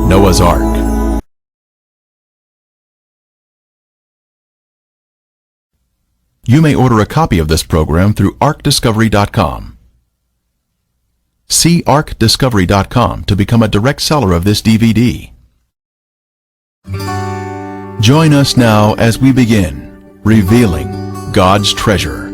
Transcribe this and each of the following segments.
Noah's Ark. You may order a copy of this program through arcdiscovery.com. See arcdiscovery.com to become a direct seller of this DVD. Join us now as we begin revealing God's treasure.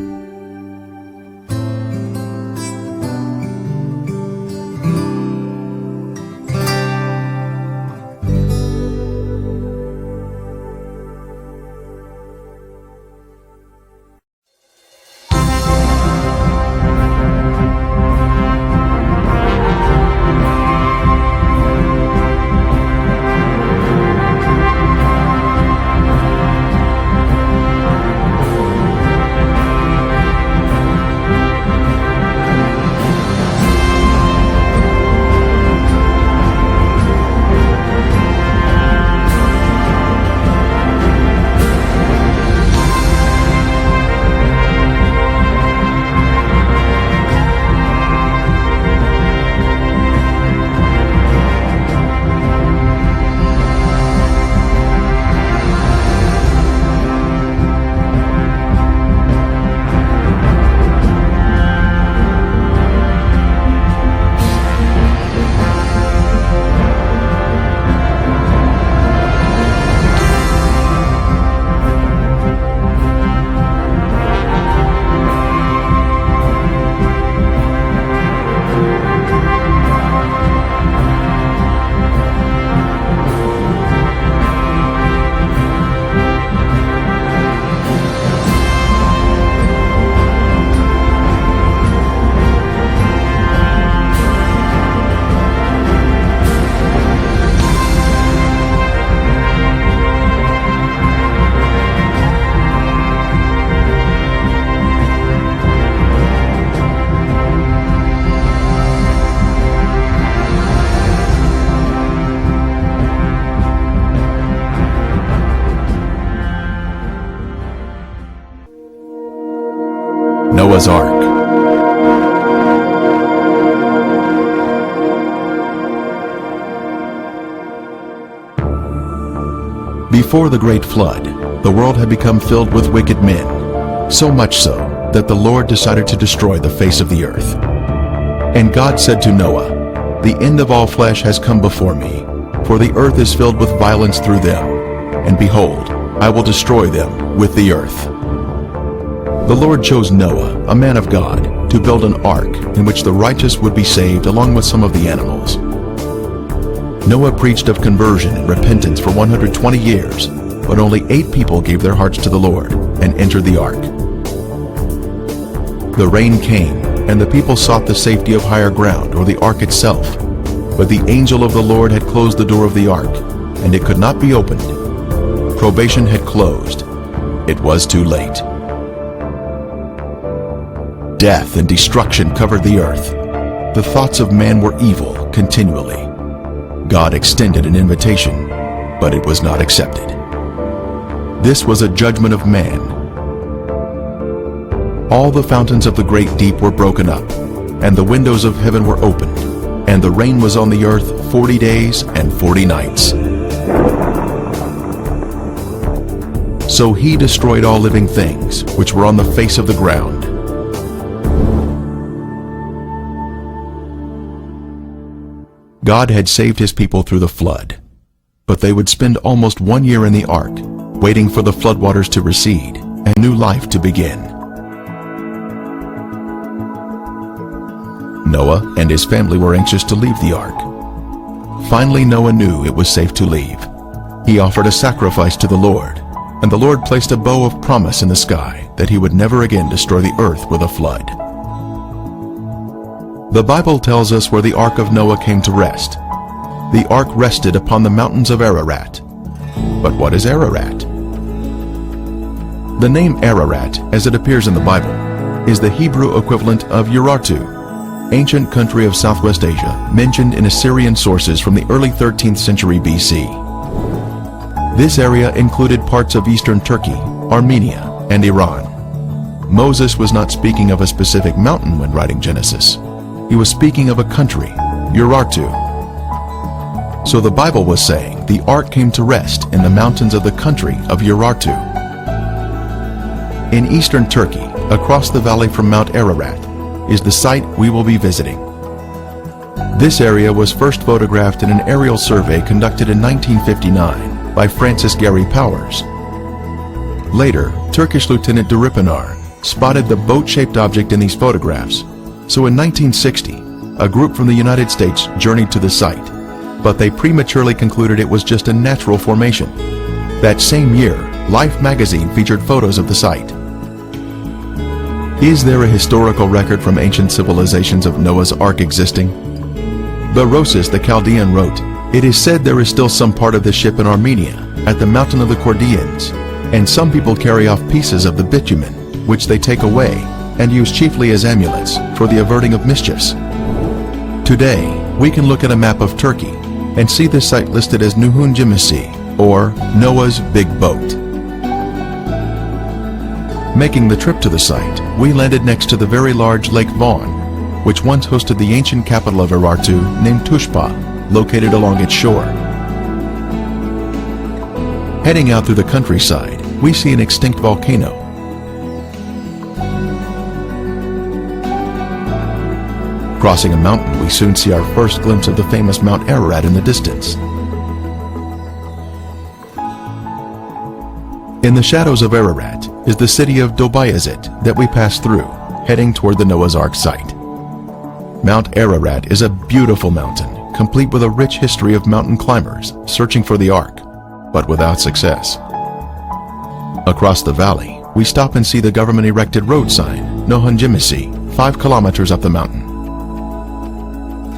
Noah's Ark. Before the great flood, the world had become filled with wicked men, so much so that the Lord decided to destroy the face of the earth. And God said to Noah, "The end of all flesh has come before me, for the earth is filled with violence through them, and behold, I will destroy them with the earth." The Lord chose Noah, a man of God, to build an ark in which the righteous would be saved along with some of the animals. Noah preached of conversion and repentance for 120 years, but only 8 people gave their hearts to the Lord and entered the ark. The rain came, and the people sought the safety of higher ground or the ark itself, but the angel of the Lord had closed the door of the ark, and it could not be opened. Probation had closed. It was too late. Death and destruction covered the earth. The thoughts of man were evil continually. God extended an invitation, but it was not accepted. This was a judgment of man. All the fountains of the great deep were broken up, and the windows of heaven were opened, and the rain was on the earth 40 days and 40 nights. So he destroyed all living things which were on the face of the ground. God had saved his people through the flood, but they would spend almost 1 year in the ark, waiting for the floodwaters to recede and new life to begin. Noah and his family were anxious to leave the ark. Finally, Noah knew it was safe to leave. He offered a sacrifice to the Lord, and the Lord placed a bow of promise in the sky that he would never again destroy the earth with a flood. The Bible tells us where the Ark of Noah came to rest. The ark rested upon the mountains of Ararat. But what is Ararat? The name Ararat, as it appears in the Bible, is the Hebrew equivalent of Urartu, ancient country of Southwest Asia mentioned in Assyrian sources from the early 13th century BC. This area included parts of eastern Turkey, Armenia, and Iran. Moses was not speaking of a specific mountain when writing Genesis. He was speaking of a country, Urartu. So the Bible was saying the ark came to rest in the mountains of the country of Urartu. In eastern Turkey, across the valley from Mount Ararat, is the site we will be visiting. This area was first photographed in an aerial survey conducted in 1959 by Francis Gary Powers. Later, Turkish Lieutenant Duripinar spotted the boat-shaped object in these photographs. So in 1960, a group from the United States journeyed to the site, but they prematurely concluded it was just a natural formation. That same year, Life magazine featured photos of the site. Is there a historical record from ancient civilizations of Noah's Ark existing? Berosus the Chaldean wrote, "It is said there is still some part of the ship in Armenia, at the mountain of the Chaldeans, and some people carry off pieces of the bitumen, which they take away and use chiefly as amulets for the averting of mischiefs." Today, we can look at a map of Turkey and see this site listed as Nuhun Gemisi, or Noah's Big Boat. Making the trip to the site, we landed next to the very large Lake Van, which once hosted the ancient capital of Urartu named Tushpa, located along its shore. Heading out through the countryside, we see an extinct volcano. Crossing a mountain, we soon see our first glimpse of the famous Mount Ararat in the distance. In the shadows of Ararat is the city of Dobayazit that we pass through, heading toward the Noah's Ark site. Mount Ararat is a beautiful mountain, complete with a rich history of mountain climbers searching for the Ark, but without success. Across the valley, we stop and see the government-erected road sign, Nuhun Gemisi, 5 kilometers up the mountain.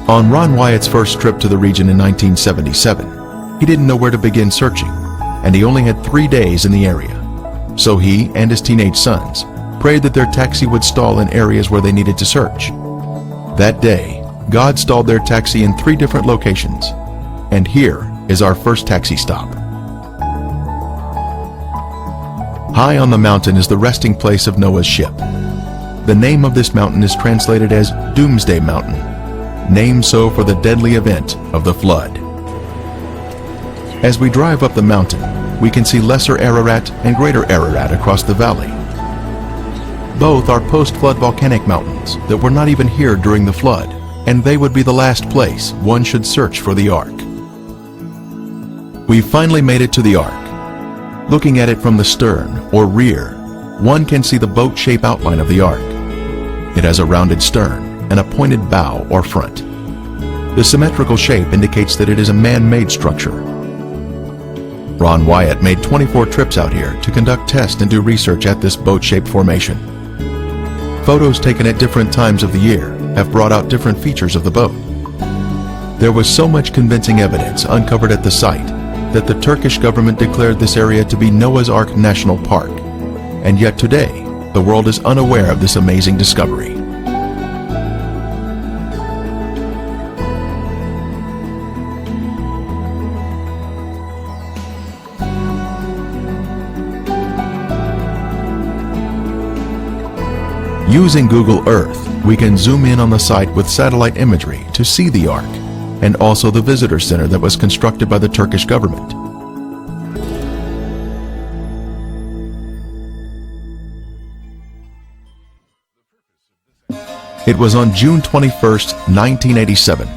On Ron Wyatt's first trip to the region in 1977, he didn't know where to begin searching, and he only had 3 days in the area. So he and his teenage sons prayed that their taxi would stall in areas where they needed to search. That day, God stalled their taxi in 3 different locations, and here is our first taxi stop. High on the mountain is the resting place of Noah's ship. The name of this mountain is translated as Doomsday Mountain, named so for the deadly event of the flood. As we drive up the mountain, we can see Lesser Ararat and Greater Ararat across the valley. Both are post-flood volcanic mountains that were not even here during the flood, and they would be the last place one should search for the Ark. We finally made it to the Ark. Looking at it from the stern, or rear, one can see the boat-shaped outline of the Ark. It has a rounded stern and a pointed bow or front. The symmetrical shape indicates that it is a man-made structure. Ron Wyatt made 24 trips out here to conduct tests and do research at this boat-shaped formation. Photos taken at different times of the year have brought out different features of the boat. There was so much convincing evidence uncovered at the site that the Turkish government declared this area to be Noah's Ark National Park, and yet today, the world is unaware of this amazing discovery. Using Google Earth, we can zoom in on the site with satellite imagery to see the Ark, and also the visitor center that was constructed by the Turkish government. It was on June 21, 1987,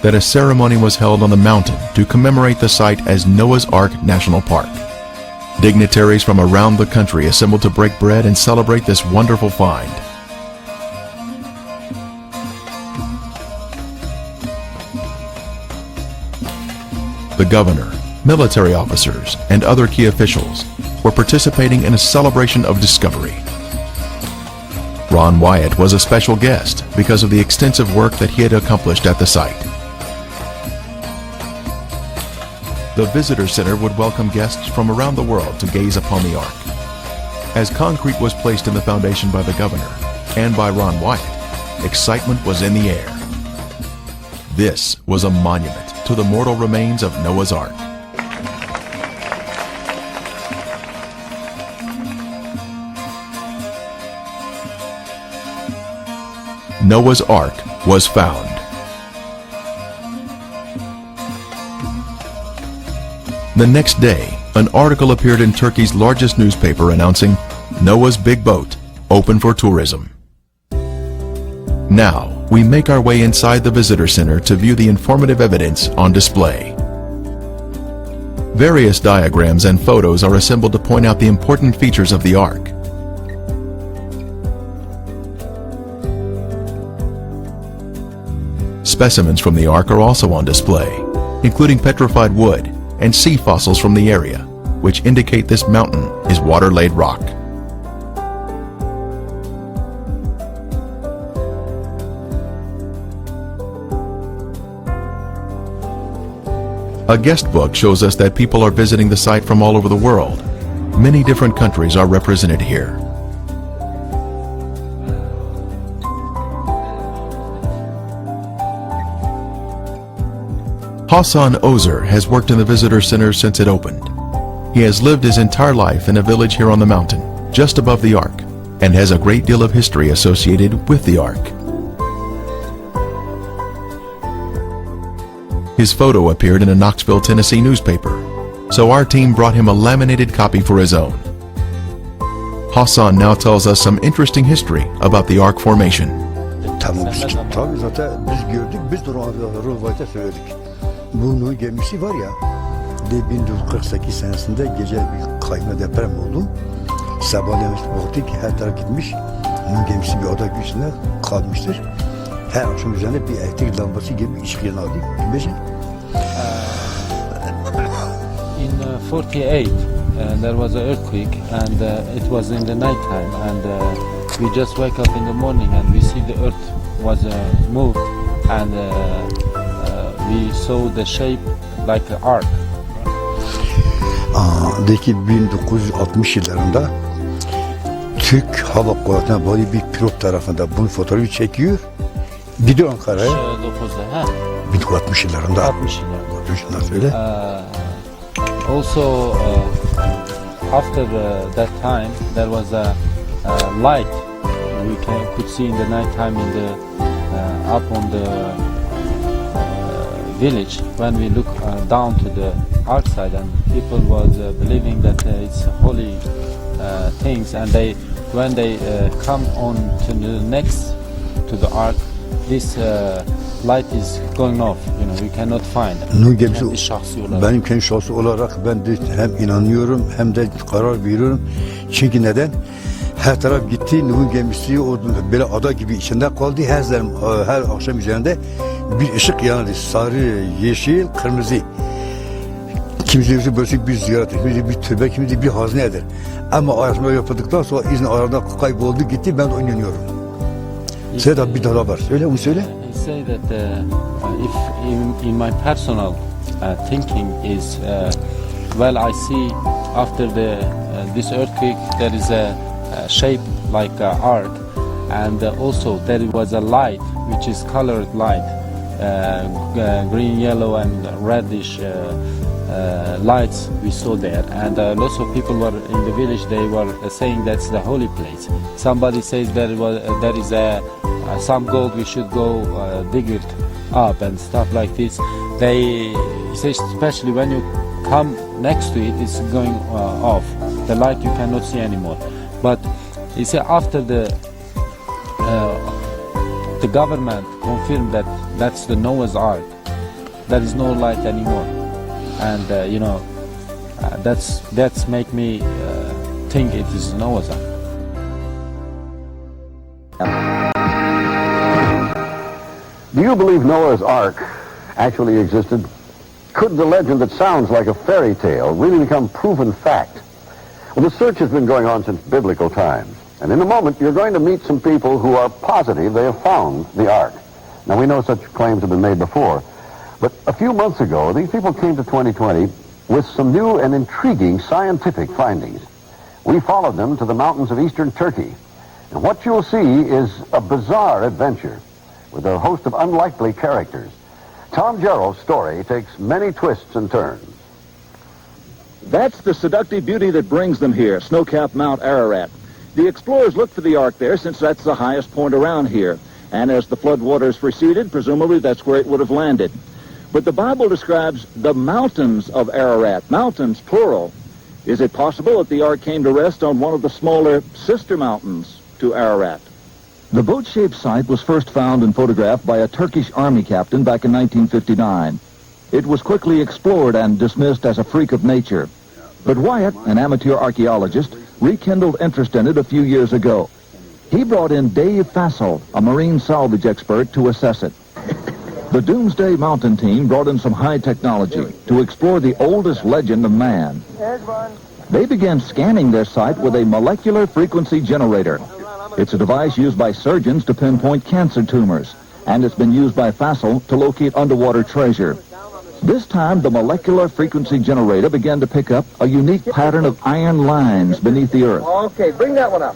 that a ceremony was held on the mountain to commemorate the site as Noah's Ark National Park. Dignitaries from around the country assembled to break bread and celebrate this wonderful find. The governor, military officers, and other key officials were participating in a celebration of discovery. Ron Wyatt was a special guest because of the extensive work that he had accomplished at the site. The visitor center would welcome guests from around the world to gaze upon the Ark. As concrete was placed in the foundation by the governor and by Ron Wyatt, excitement was in the air. This was a monument to the mortal remains of Noah's Ark. Noah's Ark was found. The next day, an article appeared in Turkey's largest newspaper announcing Noah's big boat, open for tourism. Now, we make our way inside the visitor center to view the informative evidence on display. Various diagrams and photos are assembled to point out the important features of the Ark. Specimens from the Ark are also on display, including petrified wood and sea fossils from the area, which indicate this mountain is water-laid rock. A guest book shows us that people are visiting the site from all over the world. Many different countries are represented here. Hassan Ozer has worked in the visitor center since it opened. He has lived his entire life in a village here on the mountain, just above the Ark, and has a great deal of history associated with the Ark. His photo appeared in a Knoxville, Tennessee newspaper, so our team brought him a laminated copy for his own. Hassan now tells us some interesting history about the Ark formation. Tabii zaten biz gördük, biz de Ron Wyatt'a söyledik. Bu gemisi var ya, 1948 senesinde gece bir kayma deprem oldu. Sabahleyin baktık ki her taraf gitmiş. Bunun gemisi bir ada güçlüğüne kalmıştır. Her akşam üzerinde bir elektrik lambası gibi bir ışık yanardı. In 48, there was an earthquake, and it was in the night time, and we just wake up in the morning and we see the earth was moved, and we saw the shape like an ark. De ki 1960 yıllarında Türk Hava Kuvvetleri'ne bağlı bir pilot tarafından bunun fotoğrafı çekiyor. Gidiyor Ankara'ya. 1960 yıllarında. 60 yıllarında. Söyle. Also, after that time, there was a light we could see in the night time in the up on the village when we look down to the ark side, and people was believing that it's holy things, and when they come on to the next to the ark, this light is going off. You know, you cannot find. Benim kendi şahsi olarak ben de hem inanıyorum hem de karar veriyorum. Çünkü neden? Her taraf gitti, Nuh'un gemisi böyle ada gibi içinde kaldı. Her akşam üzerinde bir ışık yanardı. Sarı, yeşil, kırmızı. Kimisi böyle bir ziyaret, kimisi bir tövbe, kimisi bir hazne eder. Ama araştırma yapıldıktan sonra izin arada kayboldu gitti, ben de inanıyorum. Söyle bir daha var, söyle onu söyle. I say that if in my personal thinking is well, I see after this earthquake there is a shape like an ark, and also there was a light which is colored light, green, yellow, and reddish lights we saw there, and lots of people were in the village. They were saying that's the holy place. Somebody says there is some gold, we should go dig it up and stuff like this. They say especially when you come next to it, it's going off. The light you cannot see anymore. But you see, after the government confirmed that that's the Noah's Ark, there is no light anymore, and you know, that's make me think it is Noah's Ark. Do you believe Noah's Ark actually existed? Could the legend that sounds like a fairy tale really become proven fact? Well, the search has been going on since biblical times. And in a moment, you're going to meet some people who are positive they have found the Ark. Now, we know such claims have been made before. But a few months ago, these people came to 2020 with some new and intriguing scientific findings. We followed them to the mountains of eastern Turkey. And what you'll see is a bizarre adventure with a host of unlikely characters. Tom Jarrell's story takes many twists and turns. That's the seductive beauty that brings them here, snow-capped Mount Ararat. The explorers looked for the Ark there since that's the highest point around here. And as the flood waters receded, presumably that's where it would have landed. But the Bible describes the mountains of Ararat, mountains plural. Is it possible that the ark came to rest on one of the smaller sister mountains to Ararat? The boat-shaped site was first found and photographed by a Turkish army captain back in 1959. It was quickly explored and dismissed as a freak of nature. But Wyatt, an amateur archaeologist, rekindled interest in it a few years ago. He brought in Dave Fassel, a marine salvage expert, to assess it. The Doomsday Mountain team brought in some high technology to explore the oldest legend of man. They began scanning their site with a molecular frequency generator. It's a device used by surgeons to pinpoint cancer tumors, and it's been used by Fassel to locate underwater treasure. This time, the molecular frequency generator began to pick up a unique pattern of iron lines beneath the earth. Okay, bring that one up.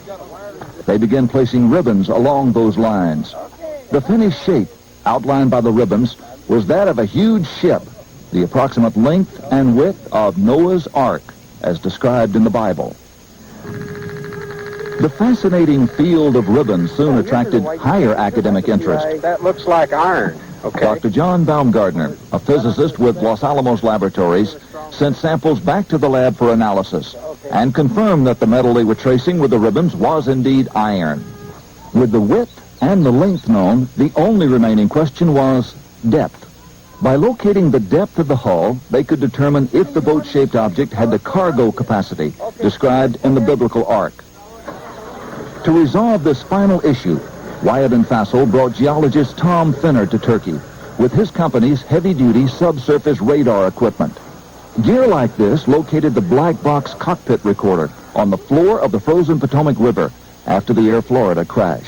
They began placing ribbons along those lines. The finished shape, outlined by the ribbons, was that of a huge ship, the approximate length and width of Noah's Ark, as described in the Bible. The fascinating field of ribbons soon attracted higher academic interest. That looks like iron. Okay. Dr. John Baumgartner, a physicist with Los Alamos Laboratories, sent samples back to the lab for analysis and confirmed that the metal they were tracing with the ribbons was indeed iron. With the width and the length known, the only remaining question was depth. By locating the depth of the hull, they could determine if the boat-shaped object had the cargo capacity described in the biblical ark. To resolve this final issue, Wyatt and Fassel brought geologist Tom Finner to Turkey with his company's heavy-duty subsurface radar equipment. Gear like this located the black box cockpit recorder on the floor of the frozen Potomac River after the Air Florida crash.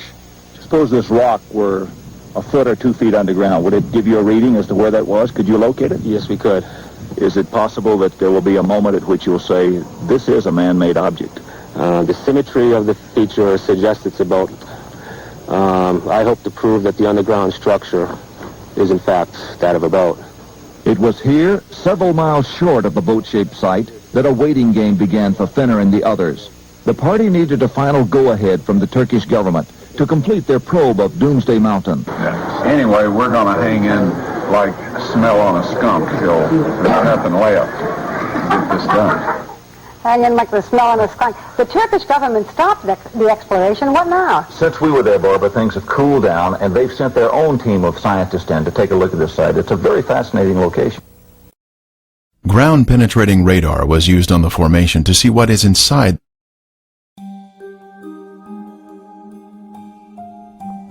Suppose this rock were a foot or 2 feet underground. Would it give you a reading as to where that was? Could you locate it? Yes, we could. Is it possible that there will be a moment at which you'll say, this is a man-made object? The symmetry of the feature suggests it's a boat. I hope to prove that the underground structure is in fact that of a boat. It was here, several miles short of the boat-shaped site, that a waiting game began for Finner and the others. The party needed a final go-ahead from the Turkish government to complete their probe of Doomsday Mountain. Yeah. Anyway, we're going to hang in like smell on a skunk till there's nothing left to get this done. Hanging like the smell of a skunk. The Turkish government stopped the exploration. What now? Since we were there, Barbara, things have cooled down, and they've sent their own team of scientists in to take a look at this site. It's a very fascinating location. Ground-penetrating radar was used on the formation to see what is inside.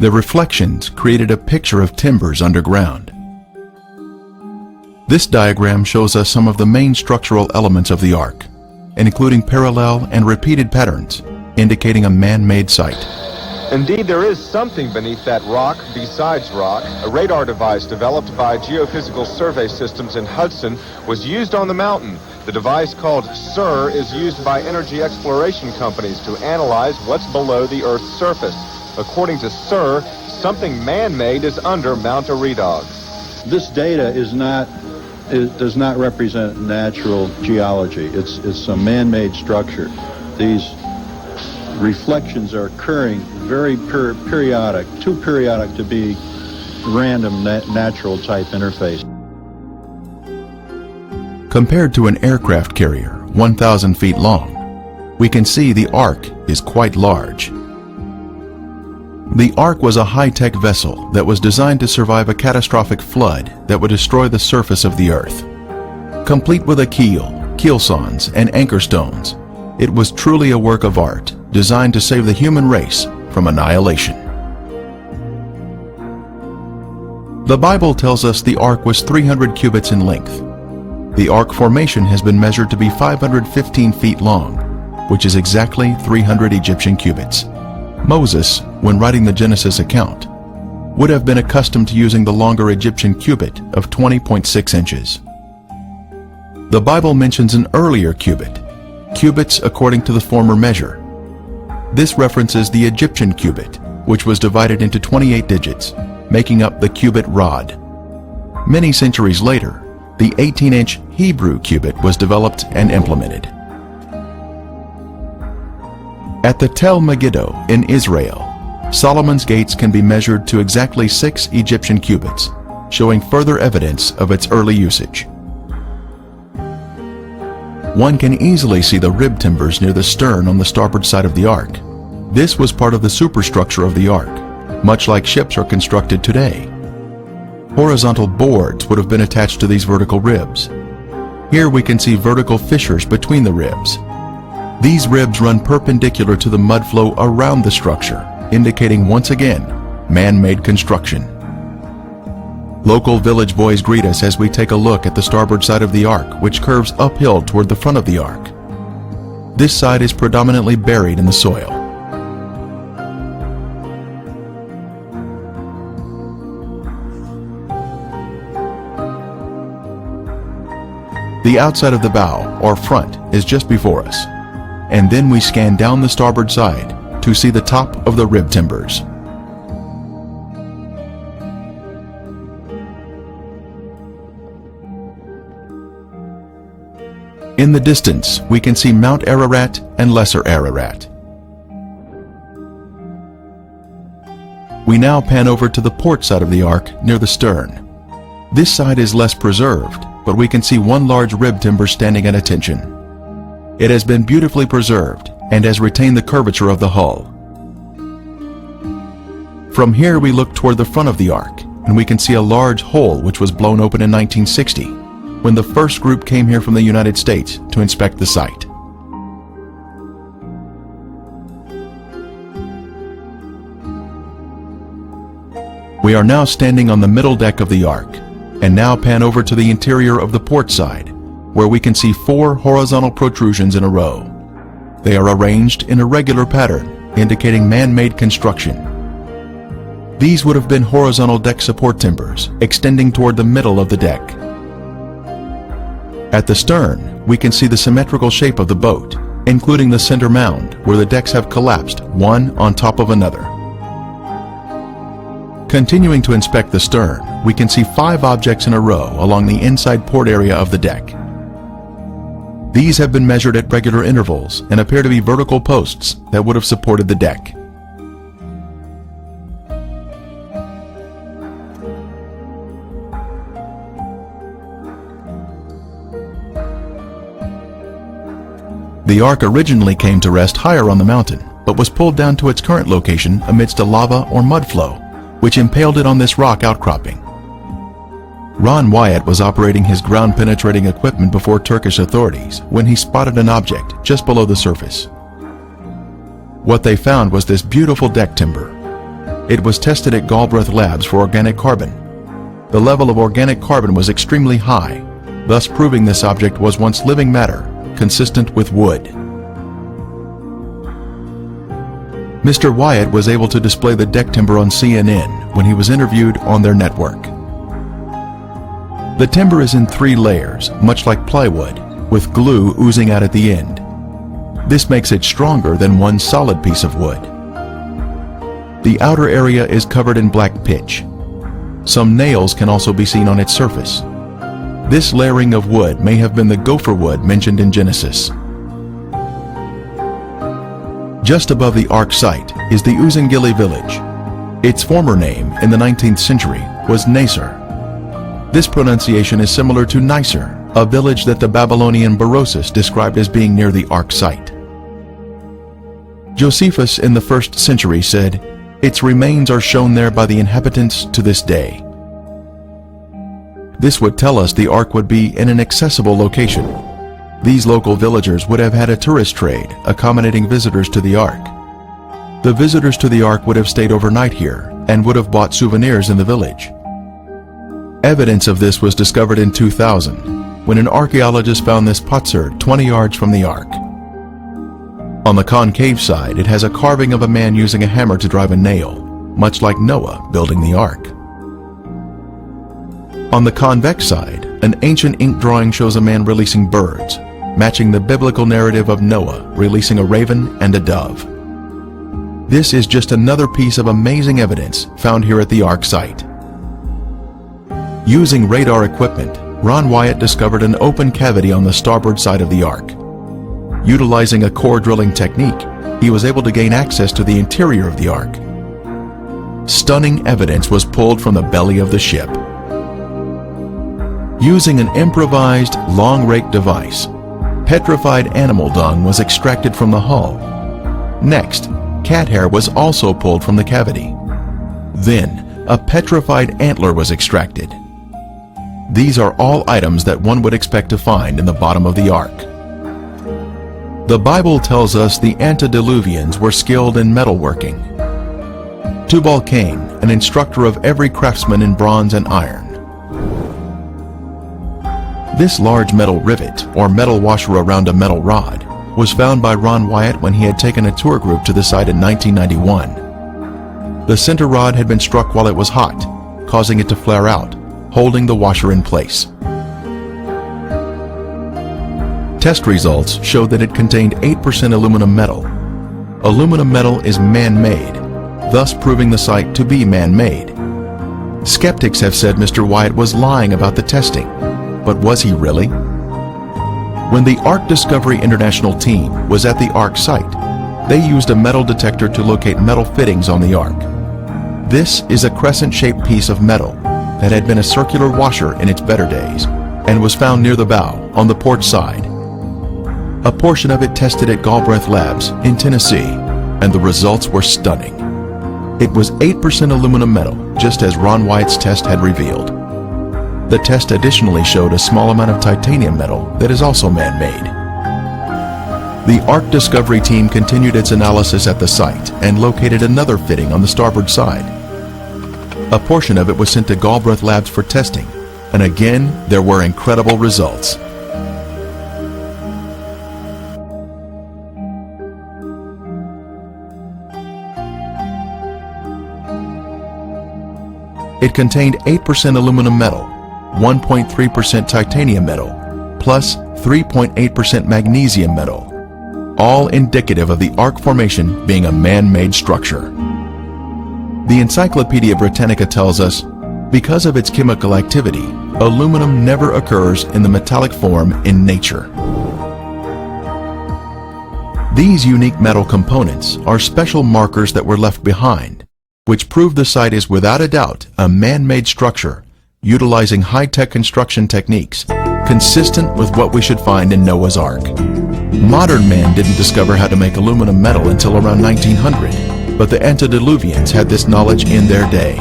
The reflections created a picture of timbers underground. This diagram shows us some of the main structural elements of the ark, including parallel and repeated patterns, indicating a man-made site. Indeed, there is something beneath that rock besides rock. A radar device developed by Geophysical Survey Systems in Hudson was used on the mountain. The device, called SIR, is used by energy exploration companies to analyze what's below the Earth's surface. According to SIR, something man-made is under Mount Eridog. This data does not represent natural geology. It's a man-made structure. These reflections are occurring very periodic, too periodic to be random natural type interface. Compared to an aircraft carrier 1,000 feet long, we can see the ark is quite large. The ark was a high-tech vessel that was designed to survive a catastrophic flood that would destroy the surface of the earth. Complete with a keel, keelsawns, and anchor stones, it was truly a work of art designed to save the human race from annihilation. The Bible tells us the ark was 300 cubits in length. The ark formation has been measured to be 515 feet long, which is exactly 300 Egyptian cubits. Moses, when writing the Genesis account, would have been accustomed to using the longer Egyptian cubit of 20.6 inches. The Bible mentions an earlier cubit, cubits according to the former measure. This references the Egyptian cubit, which was divided into 28 digits, making up the cubit rod. Many centuries later, the 18-inch Hebrew cubit was developed and implemented. At the Tel Megiddo in Israel, Solomon's gates can be measured to exactly 6 Egyptian cubits, showing further evidence of its early usage. One can easily see the rib timbers near the stern on the starboard side of the ark. This was part of the superstructure of the ark, much like ships are constructed today. Horizontal boards would have been attached to these vertical ribs. Here we can see vertical fissures between the ribs. These ribs run perpendicular to the mud flow around the structure, indicating once again man-made construction. Local village boys greet us as we take a look at the starboard side of the ark, which curves uphill toward the front of the ark. This side is predominantly buried in the soil. The outside of the bow, or front, is just before us, and then we scan down the starboard side to see the top of the rib timbers. In the distance, we can see Mount Ararat and Lesser Ararat. We now pan over to the port side of the ark near the stern. This side is less preserved, but we can see one large rib timber standing at attention. It has been beautifully preserved and has retained the curvature of the hull. From here we look toward the front of the ark, and we can see a large hole which was blown open in 1960, when the first group came here from the United States to inspect the site. We are now standing on the middle deck of the ark, and now pan over to the interior of the port side, where we can see 4 horizontal protrusions in a row. They are arranged in a regular pattern, indicating man-made construction. These would have been horizontal deck support timbers, extending toward the middle of the deck. At the stern, we can see the symmetrical shape of the boat, including the center mound, where the decks have collapsed, one on top of another. Continuing to inspect the stern, we can see 5 objects in a row along the inside port area of the deck. These have been measured at regular intervals and appear to be vertical posts that would have supported the deck. The ark originally came to rest higher on the mountain, but was pulled down to its current location amidst a lava or mud flow, which impaled it on this rock outcropping. Ron Wyatt was operating his ground-penetrating equipment before Turkish authorities when he spotted an object just below the surface. What they found was this beautiful deck timber. It was tested at Galbraith Labs for organic carbon. The level of organic carbon was extremely high, thus proving this object was once living matter, consistent with wood. Mr. Wyatt was able to display the deck timber on CNN when he was interviewed on their network. The timber is in 3 layers, much like plywood, with glue oozing out at the end. This makes it stronger than one solid piece of wood. The outer area is covered in black pitch. Some nails can also be seen on its surface. This layering of wood may have been the gopher wood mentioned in Genesis. Just above the ark site is the Uzungili village. Its former name in the 19th century was Nasr. This pronunciation is similar to Nisr, a village that the Babylonian Berosus described as being near the ark site. Josephus in the 1st century said, "Its remains are shown there by the inhabitants to this day." This would tell us the ark would be in an accessible location. These local villagers would have had a tourist trade, accommodating visitors to the ark. The visitors to the ark would have stayed overnight here and would have bought souvenirs in the village. Evidence of this was discovered in 2000, when an archaeologist found this potsherd 20 yards from the ark. On the concave side, it has a carving of a man using a hammer to drive a nail, much like Noah building the ark. On the convex side, an ancient ink drawing shows a man releasing birds, matching the biblical narrative of Noah releasing a raven and a dove. This is just another piece of amazing evidence found here at the ark site. Using radar equipment, Ron Wyatt discovered an open cavity on the starboard side of the ark. Utilizing a core drilling technique, he was able to gain access to the interior of the ark. Stunning evidence was pulled from the belly of the ship. Using an improvised long rake device, petrified animal dung was extracted from the hull. Next, cat hair was also pulled from the cavity. Then, a petrified antler was extracted. These are all items that one would expect to find in the bottom of the ark. The Bible tells us the antediluvians were skilled in metalworking. Tubal-Cain, an instructor of every craftsman in bronze and iron. This large metal rivet, or metal washer around a metal rod, was found by Ron Wyatt when he had taken a tour group to the site in 1991. The center rod had been struck while it was hot, causing it to flare out, holding the washer in place. Test results showed that it contained 8% aluminum metal. Aluminum metal is man-made, thus proving the site to be man-made. Skeptics have said Mr. Wyatt was lying about the testing, but was he really? When the Ark Discovery International team was at the Ark site, they used a metal detector to locate metal fittings on the Ark. This is a crescent-shaped piece of metal that had been a circular washer in its better days and was found near the bow on the port side. A portion of it tested at Galbraith Labs in Tennessee, and the results were stunning. It was 8% aluminum metal, just as Ron Wyatt's test had revealed. The test additionally showed a small amount of titanium metal that is also man-made. The Ark Discovery team continued its analysis at the site and located another fitting on the starboard side. A portion of it was sent to Galbraith Labs for testing, and again, there were incredible results. It contained 8% aluminum metal, 1.3% titanium metal, plus 3.8% magnesium metal, all indicative of the Ark formation being a man-made structure. The Encyclopedia Britannica tells us, because of its chemical activity, aluminum never occurs in the metallic form in nature. These unique metal components are special markers that were left behind, which prove the site is without a doubt a man-made structure utilizing high-tech construction techniques consistent with what we should find in Noah's Ark. Modern man didn't discover how to make aluminum metal until around 1900, but the antediluvians had this knowledge in their day.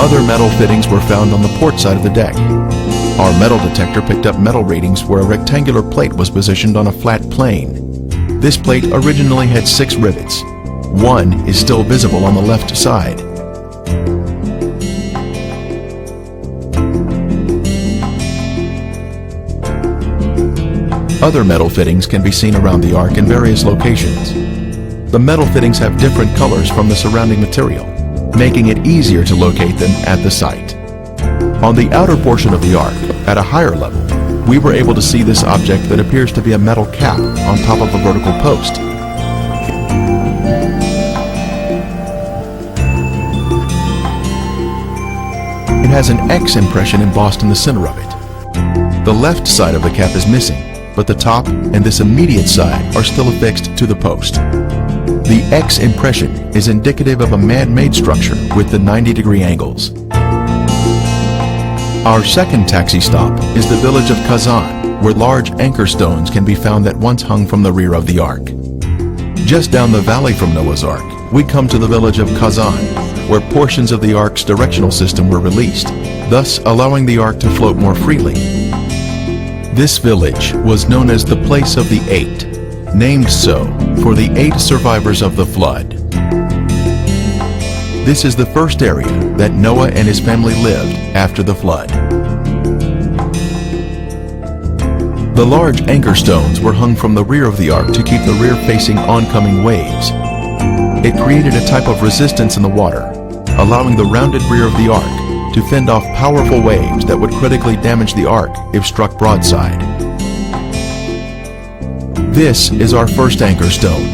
Other metal fittings were found on the port side of the deck. Our metal detector picked up metal readings where a rectangular plate was positioned on a flat plane. This plate originally had 6 rivets. One is still visible on the left side. Other metal fittings can be seen around the Ark in various locations. The metal fittings have different colors from the surrounding material, making it easier to locate them at the site. On the outer portion of the Ark, at a higher level, we were able to see this object that appears to be a metal cap on top of a vertical post. It has an X impression embossed in the center of it. The left side of the cap is missing, but the top and this immediate side are still affixed to the post. The X impression is indicative of a man-made structure with the 90-degree angles. Our second taxi stop is the village of Kazan, where large anchor stones can be found that once hung from the rear of the Ark. Just down the valley from Noah's Ark, we come to the village of Kazan, where portions of the Ark's directional system were released, thus allowing the Ark to float more freely. This village was known as the Place of the Eight, named so for the 8 survivors of the flood. This is the first area that Noah and his family lived after the flood. The large anchor stones were hung from the rear of the Ark to keep the rear facing oncoming waves. It created a type of resistance in the water, allowing the rounded rear of the Ark to fend off powerful waves that would critically damage the Ark if struck broadside. This is our first anchor stone.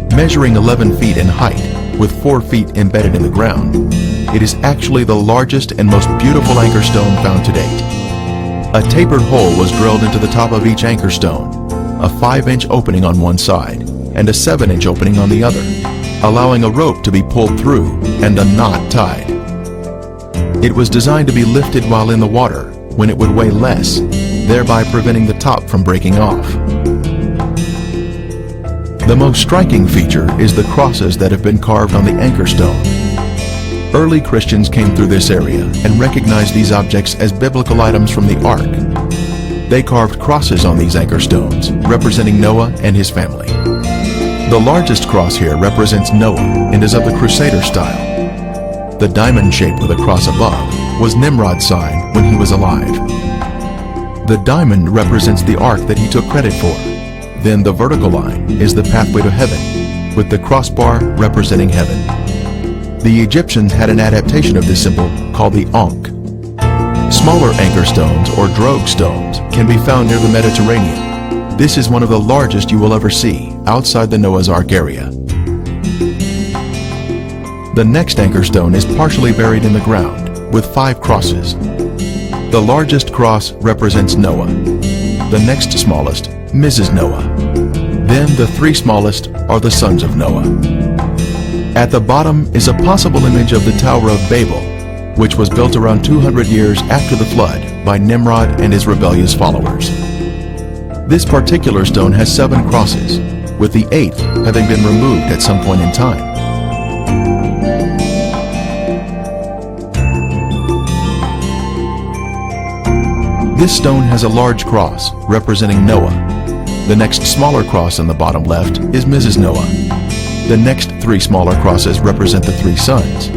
Measuring 11 feet in height, with 4 feet embedded in the ground, it is actually the largest and most beautiful anchor stone found to date. A tapered hole was drilled into the top of each anchor stone, a 5-inch opening on one side and a 7-inch opening on the other, allowing a rope to be pulled through and a knot tied. It was designed to be lifted while in the water when it would weigh less, thereby preventing the top from breaking off. The most striking feature is the crosses that have been carved on the anchor stone. Early Christians came through this area and recognized these objects as biblical items from the ark. They carved crosses on these anchor stones, representing Noah and his family. The largest cross here represents Noah and is of the Crusader style. The diamond shape with a cross above was Nimrod's sign when he was alive. The diamond represents the ark that he took credit for. Then the vertical line is the pathway to heaven, with the crossbar representing heaven. The Egyptians had an adaptation of this symbol called the Ankh. Smaller anchor stones or drogue stones can be found near the Mediterranean. This is one of the largest you will ever see outside the Noah's Ark area. The next anchor stone is partially buried in the ground with 5 crosses. The largest cross represents Noah. The next smallest, Mrs. Noah. Then the 3 smallest are the sons of Noah. At the bottom is a possible image of the Tower of Babel, which was built around 200 years after the flood by Nimrod and his rebellious followers. This particular stone has 7 crosses, with the 8th having been removed at some point in time. This stone has a large cross representing Noah. The next smaller cross in the bottom left is Mrs. Noah. The next 3 smaller crosses represent the 3 sons.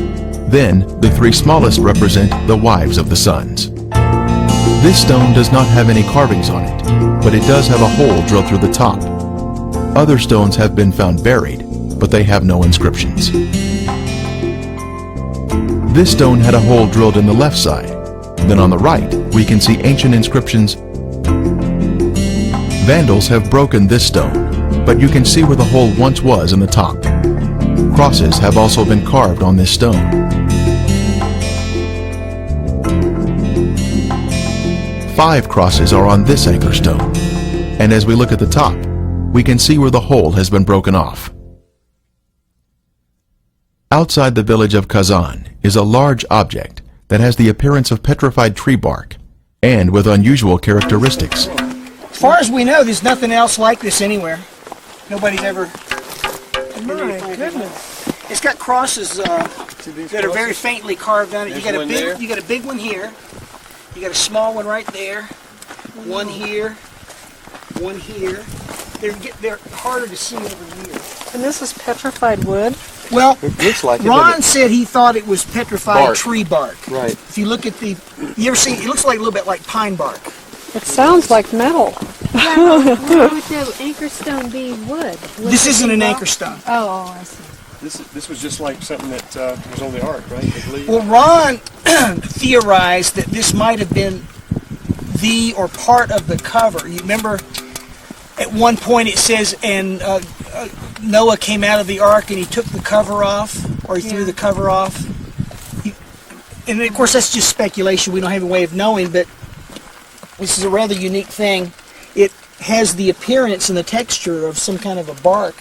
Then, the 3 smallest represent the wives of the sons. This stone does not have any carvings on it, but it does have a hole drilled through the top. Other stones have been found buried, but they have no inscriptions. This stone had a hole drilled in the left side. Then on the right, we can see ancient inscriptions. Vandals have broken this stone, but you can see where the hole once was in the top. Crosses have also been carved on this stone. 5 crosses are on this anchor stone, and as we look at the top, we can see where the hole has been broken off. Outside the village of Kazan is a large object that has the appearance of petrified tree bark and with unusual characteristics. As far as we know, there's nothing else like this anywhere. Nobody's ever... My goodness. It's got crosses that are very faintly carved on it. You got a big one here. You got a small one right there. One here. One here. They're harder to see over here. And this is petrified wood? Well, it looks like Ron said he thought it was petrified tree bark. Right. If you look at the... You ever see... It looks like a little bit like pine bark. It sounds like metal. Yeah, why would the anchor stone be wood? This isn't an anchor stone. Oh, I see. This was just like something that was on the ark, right? I believe. Well, Ron theorized that this might have been the or part of the cover. You remember at one point it says, and Noah came out of the ark and he took the cover off, or he threw the cover off. And of course that's just speculation. We don't have a way of knowing, but this is a rather unique thing. It has the appearance and the texture of some kind of a bark,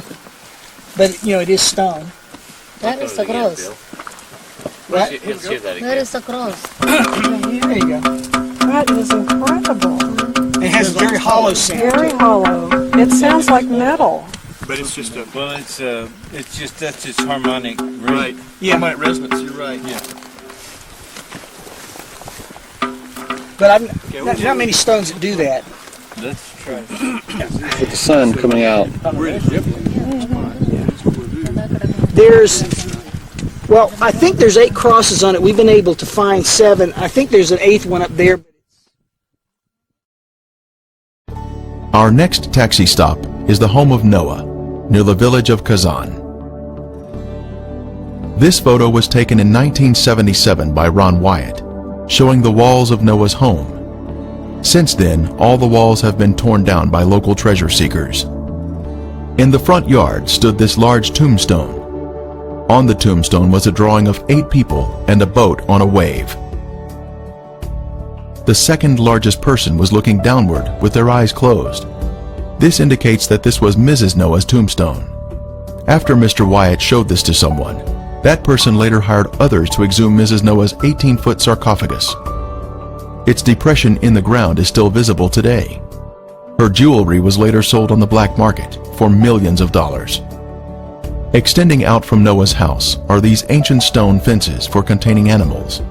but you know, it is stone. That is the cross. Right? That is the cross. There you go. That is incredible. It has a very hollow sound. Very hollow. It sounds like metal. But it's just a... Well, it's just, that's its harmonic rate. Right. Yeah. Harmonic resonance, you're right. Yeah. But there's not many stones that do that. That's true. With the sun coming out. Well, I think there's 8 crosses on it. We've been able to find 7. I think there's an 8th one up there. Our next taxi stop is the home of Noah, near the village of Kazan. This photo was taken in 1977 by Ron Wyatt, showing the walls of Noah's home. Since then, all the walls have been torn down by local treasure seekers. In the front yard stood this large tombstone. On the tombstone was a drawing of 8 people and a boat on a wave. The second largest person was looking downward with their eyes closed. This indicates that this was Mrs. Noah's tombstone. After Mr. Wyatt showed this to someone, That person later hired others to exhume Mrs. Noah's 18-foot sarcophagus. Its depression in the ground is still visible today. Her jewelry was later sold on the black market for millions of dollars. Extending out from Noah's house are these ancient stone fences for containing animals.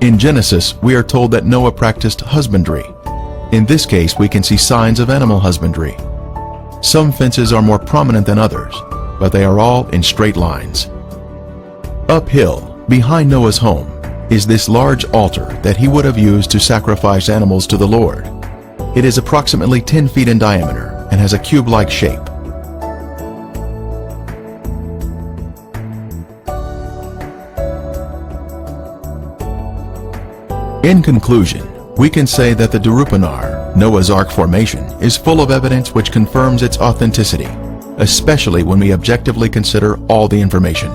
In Genesis, we are told that Noah practiced husbandry. In this case, we can see signs of animal husbandry. Some fences are more prominent than others, but they are all in straight lines. Uphill, behind Noah's home, is this large altar that he would have used to sacrifice animals to the Lord. It is approximately 10 feet in diameter and has a cube-like shape. In conclusion, we can say that the Darupanar, Noah's Ark formation, is full of evidence which confirms its authenticity, especially when we objectively consider all the information.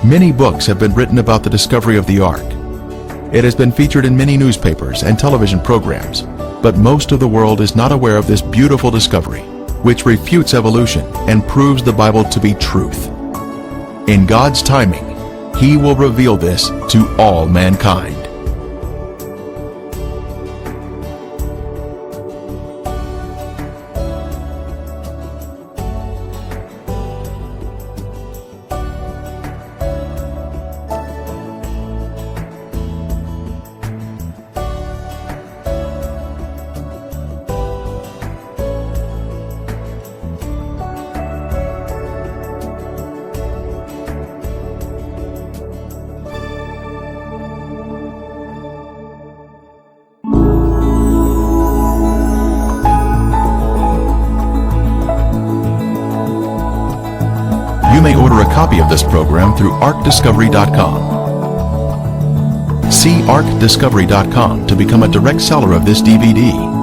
Many books have been written about the discovery of the Ark. It has been featured in many newspapers and television programs, but most of the world is not aware of this beautiful discovery, which refutes evolution and proves the Bible to be truth. In God's timing, He will reveal this to all mankind. You may order a copy of this program through arkdiscovery.com. See arkdiscovery.com to become a direct seller of this DVD.